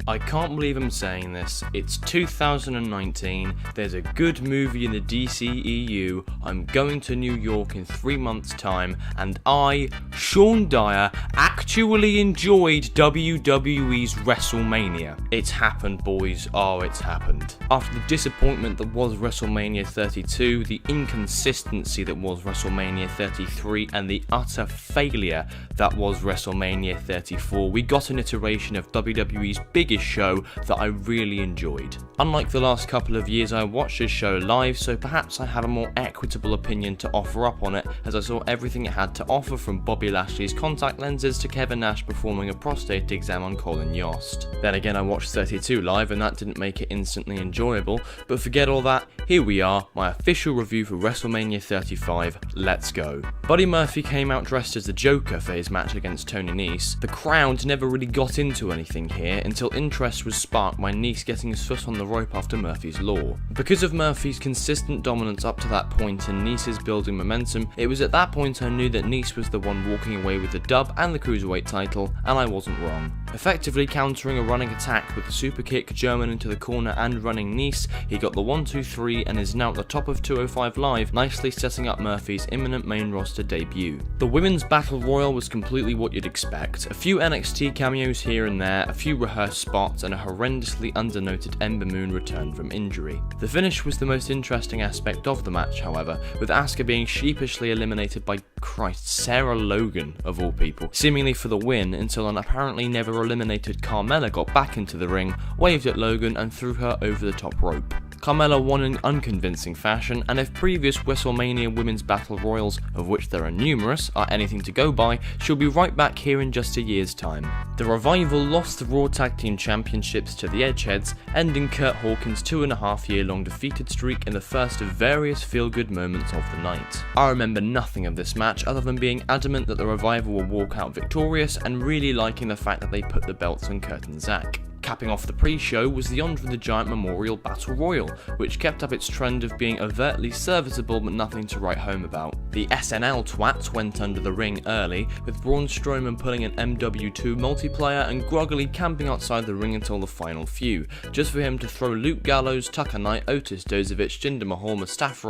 I can't believe I'm saying this, it's 2019, there's a good movie in the DCEU, I'm going to New York in 3 months' time, and I, Sean Dyer, actually enjoyed WWE's Wrestlemania. It's happened, boys, oh it's happened. After the disappointment that was Wrestlemania 32, the inconsistency that was Wrestlemania 33, and the utter failure that was Wrestlemania 34, we got an iteration of WWE's biggest show that I really enjoyed. Unlike the last couple of years, I watched this show live, so perhaps I have a more equitable opinion to offer up on it, as I saw everything it had to offer, from Bobby Lashley's contact lenses to Kevin Nash performing a prostate exam on Colin Yost. Then again, I watched 32 live and that didn't make it instantly enjoyable, but forget all that, here we are, my official review for WrestleMania 35, let's go. Buddy Murphy came out dressed as the Joker for his match against Tony Nese. The crowd never really got into anything here until interest was sparked by Nese getting his foot on the rope after Murphy's Law. Because of Murphy's consistent dominance up to that point and Nese's building momentum, it was at that point I knew that Nese was the one walking away with the dub and the Cruiserweight title, and I wasn't wrong. Effectively countering a running attack with the super kick, German into the corner and running Nese, he got the 1-2-3 and is now at the top of 205 Live, nicely setting up Murphy's imminent main roster debut. The Women's Battle Royal was completely what you'd expect. A few NXT cameos here and there, a few rehearsed spots, and a horrendously undernoted Ember Moon return from injury. The finish was the most interesting aspect of the match, however, with Asuka being sheepishly eliminated by, Christ, Sarah Logan, of all people, seemingly for the win, until an apparently never eliminated Carmella got back into the ring, waved at Logan and threw her over the top rope. Carmella won in unconvincing fashion, and if previous WrestleMania Women's Battle Royals, of which there are numerous, are anything to go by, she'll be right back here in just a year's time. The Revival lost the Raw Tag Team Championships to the Edgeheads, ending Kurt Hawkins' 2.5-year-long defeated streak in the first of various feel-good moments of the night. I remember nothing of this match other than being adamant that the Revival will walk out victorious and really liking the fact that they put the belts on Kurt and Zack. Capping off the pre-show was the Andre the Giant Memorial Battle Royal, which kept up its trend of being overtly serviceable but nothing to write home about. The SNL twats went under the ring early, with Braun Strowman pulling an MW2 multiplayer and groggily camping outside the ring until the final few, just for him to throw Luke Gallows, Tucker Knight, Otis Dozovich, Jinder Mahal, Mustafa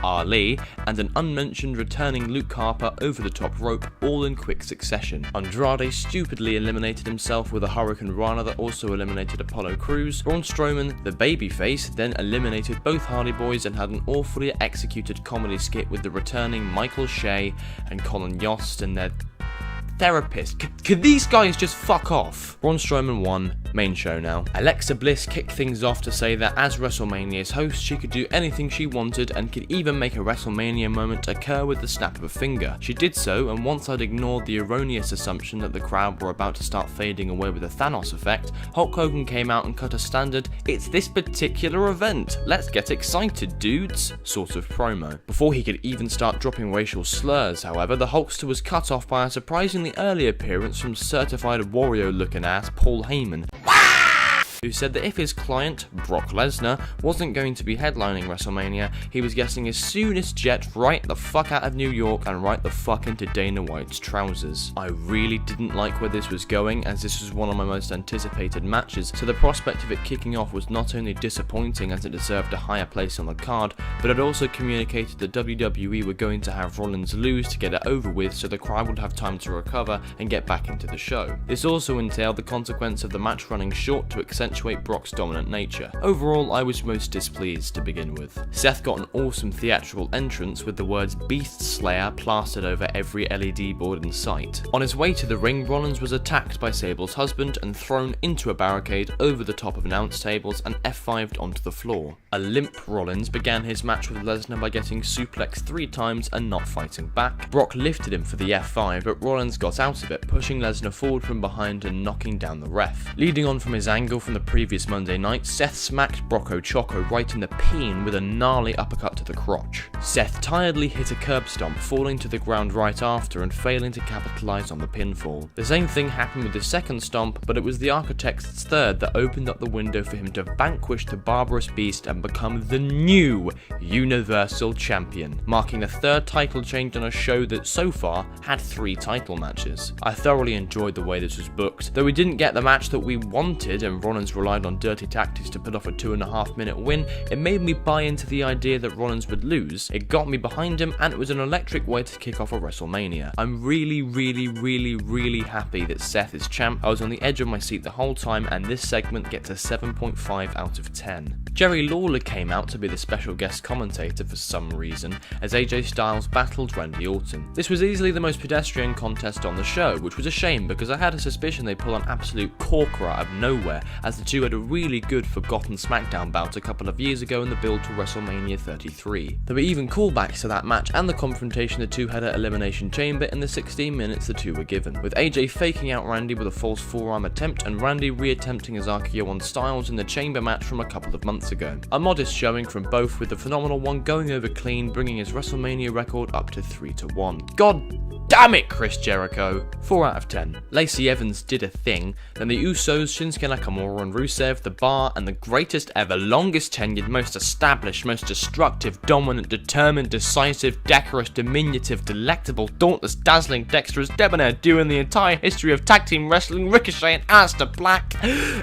Ali, and an unmentioned returning Luke Harper over the top rope, all in quick succession. Andrade stupidly eliminated himself with a Hurricane Rana that also eliminated Apollo Crews. Braun Strowman, the babyface, then eliminated both Hardy Boys and had an awfully executed comedy skit with the returning Michael Shea and Colin Yost and their therapist. Could these guys just fuck off? Braun Strowman won. Main show now. Alexa Bliss kicked things off to say that as WrestleMania's host, she could do anything she wanted and could even make a WrestleMania moment occur with the snap of a finger. She did so, and once I'd ignored the erroneous assumption that the crowd were about to start fading away with the Thanos effect, Hulk Hogan came out and cut a standard "it's this particular event, let's get excited dudes" sort of promo. Before he could even start dropping racial slurs, however, the Hulkster was cut off by a surprisingly early appearance from certified Wario looking ass Paul Heyman, who said that if his client, Brock Lesnar, wasn't going to be headlining WrestleMania, he was getting his soonest jet right the fuck out of New York and right the fuck into Dana White's trousers. I really didn't like where this was going, as this was one of my most anticipated matches, so the prospect of it kicking off was not only disappointing as it deserved a higher place on the card, but it also communicated that WWE were going to have Rollins lose to get it over with so the crowd would have time to recover and get back into the show. This also entailed the consequence of the match running short to accentuate Brock's dominant nature. Overall, I was most displeased to begin with. Seth got an awesome theatrical entrance with the words Beast Slayer plastered over every LED board in sight. On his way to the ring, Rollins was attacked by Sable's husband and thrown into a barricade over the top of announce tables and F5'd onto the floor. A limp Rollins began his match with Lesnar by getting suplexed 3 times and not fighting back. Brock lifted him for the F5, but Rollins got out of it, pushing Lesnar forward from behind and knocking down the ref. Leading on from his angle from the previous Monday night, Seth smacked Brocco Choco right in the peen with a gnarly uppercut to the crotch. Seth tiredly hit a curb stomp, falling to the ground right after and failing to capitalise on the pinfall. The same thing happened with his second stomp, but it was the Architect's third that opened up the window for him to vanquish the Barbarous Beast and become the new Universal Champion, marking the third title change on a show that so far had 3 title matches. I thoroughly enjoyed the way this was booked. Though we didn't get the match that we wanted and Rollins relied on dirty tactics to pull off a 2.5-minute win, it made me buy into the idea that Rollins would lose. It got me behind him, and it was an electric way to kick off a Wrestlemania. I'm really happy that Seth is champ. I was on the edge of my seat the whole time, and this segment gets a 7.5 out of 10. Jerry Lawler came out to be the special guest commentator for some reason, as AJ Styles battled Randy Orton. This was easily the most pedestrian contest on the show, which was a shame because I had a suspicion they'd pull an absolute corker out of nowhere, as the two had a really good forgotten SmackDown bout a couple of years ago in the build to WrestleMania 33. There were even callbacks to that match and the confrontation the two had at Elimination Chamber in the 16 minutes the two were given, with AJ faking out Randy with a false forearm attempt and Randy re-attempting his RKO on Styles in the Chamber match from a couple of months ago. A modest showing from both, with the phenomenal one going over clean, bringing his WrestleMania record up to 3-1. God damn it, Chris Jericho! 4 out of 10. Lacey Evans did a thing, then the Usos, Shinsuke Nakamura and Rusev, The Bar, and the greatest ever, longest tenured, most established, most destructive, dominant, determined, decisive, decorous, diminutive, delectable, dauntless, dazzling, dexterous, debonair duo in the entire history of tag team wrestling, Ricochet and Aleister Black,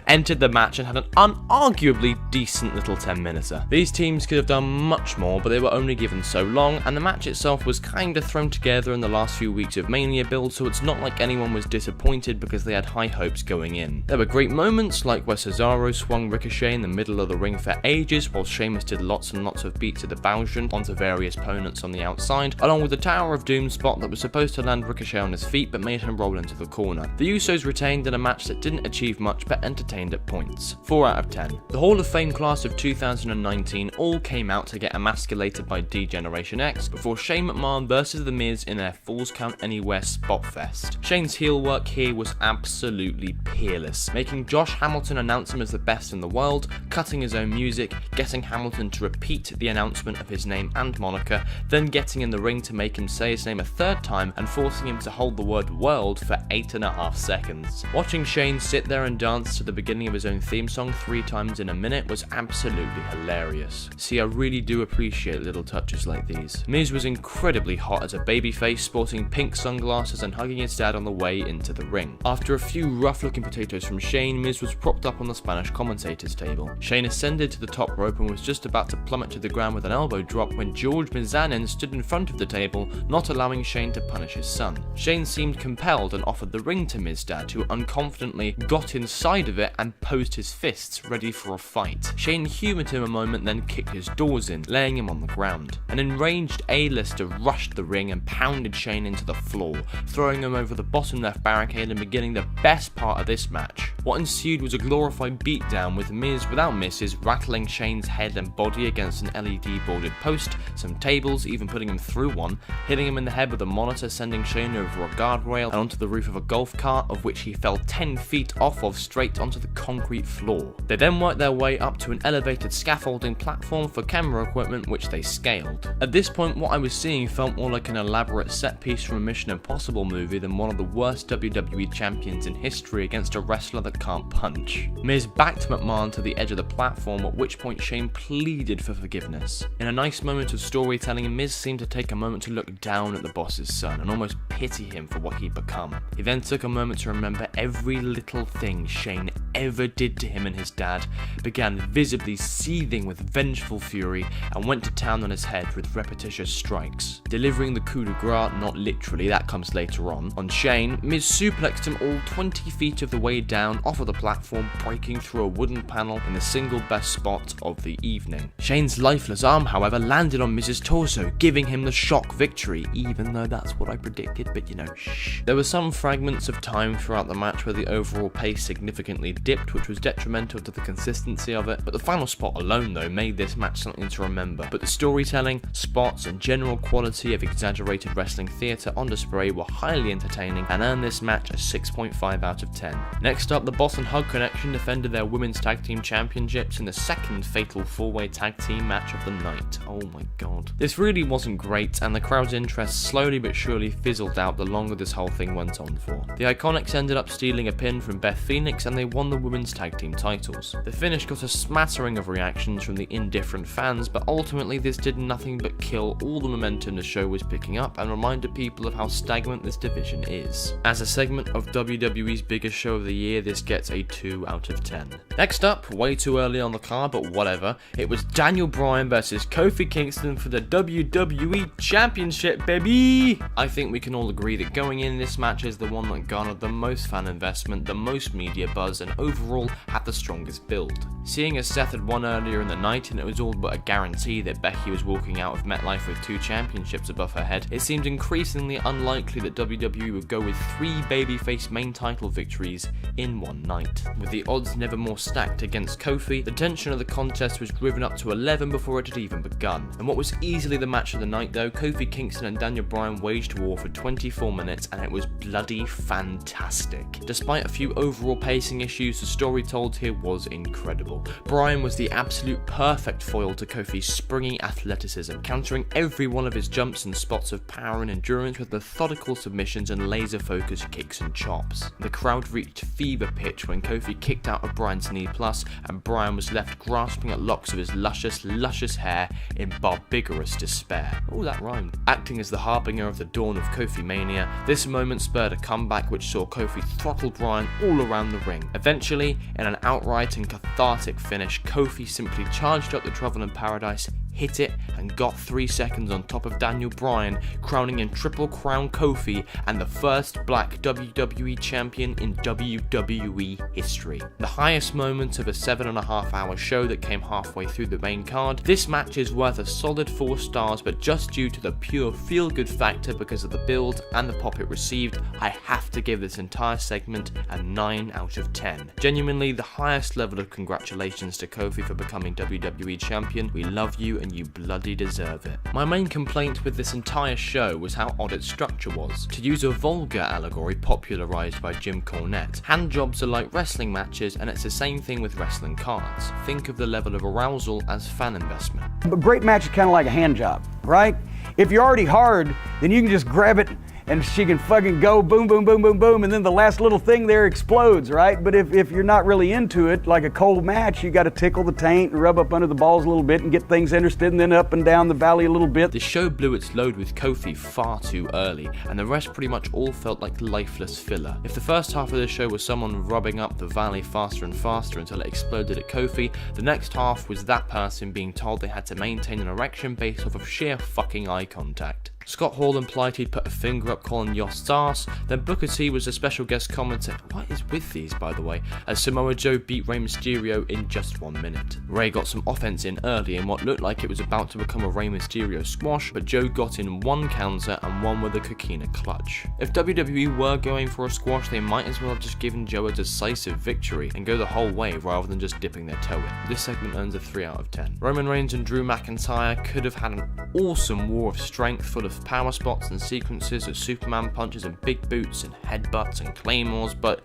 entered the match and had an unarguably decent little 10-minuter. These teams could have done much more, but they were only given so long, and the match itself was kinda thrown together in the last few weeks of Mania build, so it's not like anyone was disappointed because they had high hopes going in. There were great moments, like where Cesaro swung Ricochet in the middle of the ring for ages, while Sheamus did lots and lots of beats of the Bauschen onto various opponents on the outside, along with the Tower of Doom spot that was supposed to land Ricochet on his feet but made him roll into the corner. The Usos retained in a match that didn't achieve much but entertained at points. 4 out of 10. The Hall of Fame class of 2019 all came out to get emasculated by D-Generation X before Shane McMahon versus The Miz in their Falls Count Anywhere spot fest. Shane's heel work here was absolutely peerless, making Josh Hamilton announce him as the best in the world, cutting his own music, getting Hamilton to repeat the announcement of his name and moniker, then getting in the ring to make him say his name a third time and forcing him to hold the word world for 8.5 seconds. Watching Shane sit there and dance to the beginning of his own theme song 3 times in a minute was absolutely hilarious. See, I really do appreciate little touches like these. Miz was incredibly hot as a babyface, sporting pink sunglasses and hugging his dad on the way into the ring. After a few rough-looking potatoes from Shane, Miz was propped up on the Spanish commentator's table. Shane ascended to the top rope and was just about to plummet to the ground with an elbow drop when George Mizanin stood in front of the table, not allowing Shane to punish his son. Shane seemed compelled and offered the ring to Miz's dad, who unconfidently got inside of it and posed his fists, ready for a fight. Shane humoured him a moment, then kicked his doors in, laying him on the ground. An enraged A-lister rushed the ring and pounded Shane into the floor, throwing him over the bottom left barricade and beginning the best part of this match. What ensued was a glorified beatdown, with Miz without misses rattling Shane's head and body against an LED boarded post, some tables, even putting him through one, hitting him in the head with a monitor, sending Shane over a guardrail and onto the roof of a golf cart, of which he fell 10 feet off of straight onto the concrete floor. They then worked their way up to an elevated scaffolding platform for camera equipment, which they scaled. At this point, what I was seeing felt more like an elaborate set piece from a Mission Impossible movie than one of the worst WWE champions in history against a wrestler that can't punch. Miz backed McMahon to the edge of the platform, at which point Shane pleaded for forgiveness. In a nice moment of storytelling, Miz seemed to take a moment to look down at the boss's son and almost pity him for what he'd become. He then took a moment to remember every little thing Shane ever did to him and his dad, began visibly seething with vengeful fury, and went to town on his head with repetitious strikes. Delivering the coup de grace, not literally, that comes later on Shane, Miz suplexed him all 20 feet of the way down off of the platform, breaking through a wooden panel in the single best spot of the evening. Shane's lifeless arm, however, landed on Miz's torso, giving him the shock victory, even though that's what I predicted, but you know, shh. There were some fragments of time throughout the match where the overall pace significantly dipped, which was detrimental to the consistency of it, but the final spot alone, though, made this match something to remember. But the storytelling, spots, and general quality of exaggerated wrestling theatre character on display were highly entertaining and earned this match a 6.5 out of 10. Next up, the Boss and Hug Connection defended their Women's Tag Team Championships in the second fatal 4-way tag team match of the night. Oh my god. This really wasn't great, and the crowd's interest slowly but surely fizzled out the longer this whole thing went on for. The Iconics ended up stealing a pin from Beth Phoenix and they won the Women's Tag Team titles. The finish got a smattering of reactions from the indifferent fans, but ultimately this did nothing but kill all the momentum the show was picking up and reminded people of how stagnant this division is. As a segment of WWE's biggest show of the year, this gets a 2 out of 10. Next up, way too early on the card, but whatever, it was Daniel Bryan versus Kofi Kingston for the WWE Championship, baby! I think we can all agree that going in, this match is the one that garnered the most fan investment, the most media buzz, and overall had the strongest build. Seeing as Seth had won earlier in the night and it was all but a guarantee that Becky was walking out of MetLife with 2 championships above her head, it seemed increasingly unlikely that WWE would go with 3 babyface main title victories in one night. With the odds never more stacked against Kofi, the tension of the contest was driven up to 11 before it had even begun. And what was easily the match of the night though, Kofi Kingston and Daniel Bryan waged war for 24 minutes and it was bloody fantastic. Despite a few overall pacing issues, the story told here was incredible. Bryan was the absolute perfect foil to Kofi's springy athleticism, countering every one of his jumps and spots of power and endurance with methodical submissions and laser-focused kicks and chops. The crowd reached fever pitch when Kofi kicked out of Bryan's knee plus, and Bryan was left grasping at locks of his luscious hair in barbarous despair. Oh, that rhymed. Acting as the harbinger of the dawn of Kofi Mania, this moment spurred a comeback which saw Kofi throttle Bryan all around the ring. Eventually, in an outright and cathartic finish, Kofi simply charged up the Traveling Paradise, hit it, and got 3 seconds on top of Daniel Bryan, crowning in Triple Crown Kofi and the first black WWE champion in WWE history. The highest moment of a 7.5 hour show that came halfway through the main card, this match is worth a solid 4 stars, but just due to the pure feel-good factor because of the build and the pop it received, I have to give this entire segment a 9 out of 10. Genuinely the highest level of congratulations to Kofi for becoming WWE champion. We love you and you bloody deserve it. My main complaint with this entire show was how odd its structure was. To use a vulgar allegory popularised by Jim Cornette, handjobs are like wrestling matches and it's the same thing with wrestling cards. Think of the level of arousal as fan investment. A great match is kind of like a hand job, right? If you're already hard, then you can just grab it and she can fucking go boom, boom, boom, boom, boom, and then the last little thing there explodes, right? But if you're not really into it, like a cold match, you got to tickle the taint and rub up under the balls a little bit and get things interested, and then up and down the valley a little bit. The show blew its load with Kofi far too early, and the rest pretty much all felt like lifeless filler. If the first half of the show was someone rubbing up the valley faster and faster until it exploded at Kofi, the next half was that person being told they had to maintain an erection based off of sheer fucking eye contact. Scott Hall implied he'd put a finger up calling Yost's ass, then Booker T was a special guest commentator, what is with these by the way, as Samoa Joe beat Rey Mysterio in just 1 minute. Rey got some offense in early in what looked like it was about to become a Rey Mysterio squash, but Joe got in 1 counter and 1 with a coquina clutch. If WWE were going for a squash, they might as well have just given Joe a decisive victory and go the whole way rather than just dipping their toe in. This segment earns a 3 out of 10. Roman Reigns and Drew McIntyre could have had an awesome war of strength full of power spots and sequences of Superman punches and big boots and headbutts and claymores, but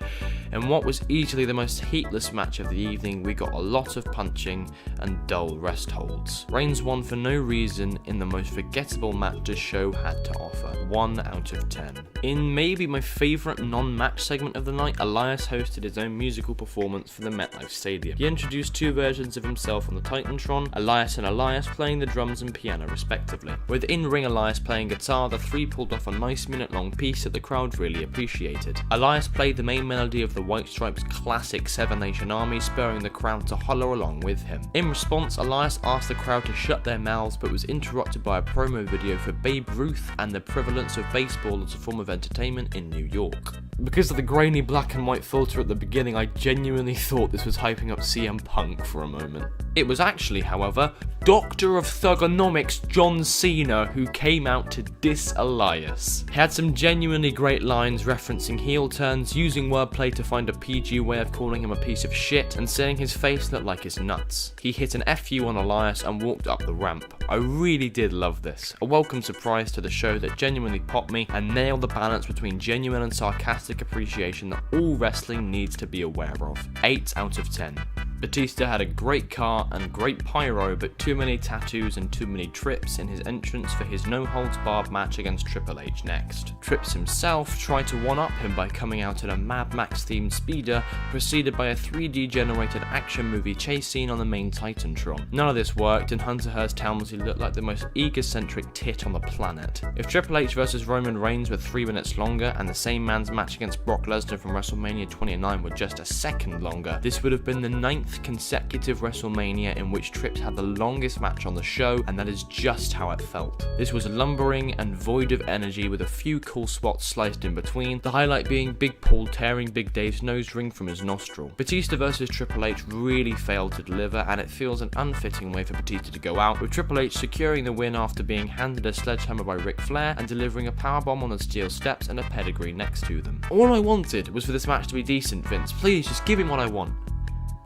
in what was easily the most heatless match of the evening, we got a lot of punching and dull rest holds. Reigns won for no reason in the most forgettable match this show had to offer. 1 out of 10. In maybe my favourite non-match segment of the night, Elias hosted his own musical performance for the MetLife Stadium. He introduced 2 versions of himself on the Titantron, Elias and Elias playing the drums and piano respectively. With in-ring Elias playing guitar, the 3 pulled off a nice minute-long piece that the crowd really appreciated. Elias played the main melody of the White Stripes' classic Seven Nation Army, spurring the crowd to holler along with him. In response, Elias asked the crowd to shut their mouths, but was interrupted by a promo video for Babe Ruth and the prevalence of baseball as a form of entertainment in New York. Because of the grainy black and white filter at the beginning, I genuinely thought this was hyping up CM Punk for a moment. It was actually, however, Doctor of Thugonomics John Cena who came out to diss Elias. He had some genuinely great lines referencing heel turns, using wordplay to find a PG way of calling him a piece of shit, and saying his face looked like his nuts. He hit an FU on Elias and walked up the ramp. I really did love this. A welcome surprise to the show that genuinely popped me and nailed the balance between genuine and sarcastic appreciation that all wrestling needs to be aware of. 8 out of 10. Batista had a great car and great pyro, but too many tattoos and too many trips in his entrance for his no-holds-barred match against Triple H next. Trips himself tried to one-up him by coming out in a Mad Max-themed speeder, preceded by a 3D-generated action movie chase scene on the main Titantron. None of this worked, and Hunter Hearst tells he looked like the most egocentric tit on the planet. If Triple H vs Roman Reigns were 3 minutes longer, and the same man's match against Brock Lesnar from WrestleMania 29 were just a second longer, this would have been the 9th consecutive WrestleMania in which Trips had the longest match on the show, and that is just how it felt. This was lumbering and void of energy with a few cool spots sliced in between, the highlight being Big Paul tearing Big Dave's nose ring from his nostril. Batista vs Triple H really failed to deliver, and it feels an unfitting way for Batista to go out, with Triple H securing the win after being handed a sledgehammer by Ric Flair and delivering a powerbomb on the steel steps and a pedigree next to them. All I wanted was for this match to be decent, Vince. Please, just give me what I want.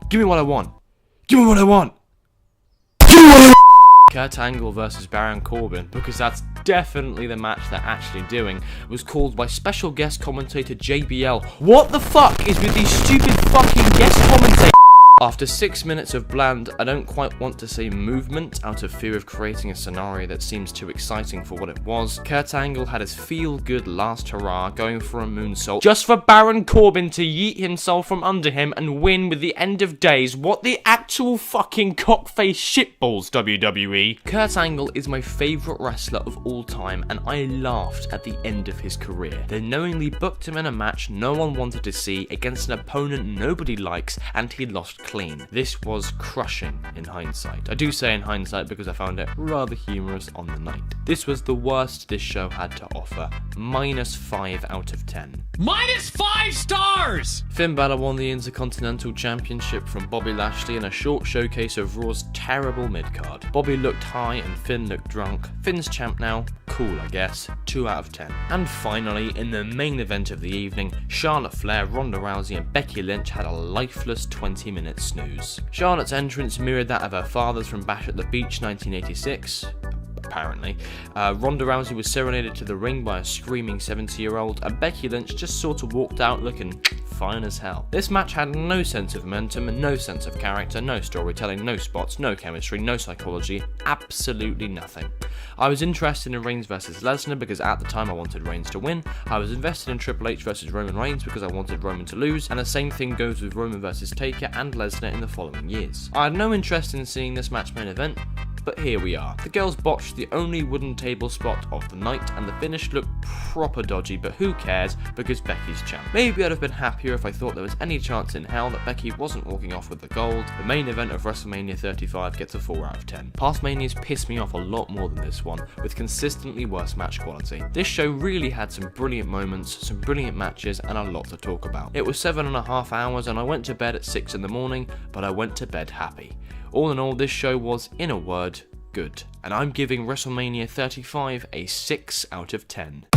Give me what I want. Give me what I want. Give me what I want. Kurt Angle vs Baron Corbin, because that's definitely the match they're actually doing, was called by special guest commentator JBL. What the fuck is with these stupid fucking guest commentators? After 6 minutes of bland, I don't quite want to say movement out of fear of creating a scenario that seems too exciting for what it was, Kurt Angle had his feel-good last hurrah going for a moonsault just for Baron Corbin to yeet himself from under him and win with the end of days. What the actual fucking cockface shitballs, WWE? Kurt Angle is my favourite wrestler of all time, and I laughed at the end of his career. They knowingly booked him in a match no one wanted to see against an opponent nobody likes, and he lost clean. This was crushing in hindsight. I do say in hindsight because I found it rather humorous on the night. This was the worst this show had to offer. -5 out of 10. -5 stars! Finn Balor won the Intercontinental Championship from Bobby Lashley in a short showcase of Raw's terrible midcard. Bobby looked high and Finn looked drunk. Finn's champ now. Cool, I guess. 2 out of 10. And finally, in the main event of the evening, Charlotte Flair, Ronda Rousey and Becky Lynch had a lifeless 20-minute snooze. Charlotte's entrance mirrored that of her father's from Bash at the Beach 1986. Apparently. Ronda Rousey was serenaded to the ring by a screaming 70-year-old, and Becky Lynch just sort of walked out looking fine as hell. This match had no sense of momentum and no sense of character, no storytelling, no spots, no chemistry, no psychology, absolutely nothing. I was interested in Reigns vs Lesnar because at the time I wanted Reigns to win. I was invested in Triple H vs Roman Reigns because I wanted Roman to lose, and the same thing goes with Roman vs Taker and Lesnar in the following years. I had no interest in seeing this match main event, but here we are. The girls botched the only wooden table spot of the night, and the finish looked proper dodgy, but who cares because Becky's champ. Maybe I'd have been happier if I thought there was any chance in hell that Becky wasn't walking off with the gold. The main event of WrestleMania 35 gets a 4 out of 10. Past Manias piss me off a lot more than this one, with consistently worse match quality. This show really had some brilliant moments, some brilliant matches, and a lot to talk about. It was 7.5 hours, and I went to bed at 6 in the morning, but I went to bed happy. All in all, this show was, in a word, good. And I'm giving WrestleMania 35 a 6 out of 10.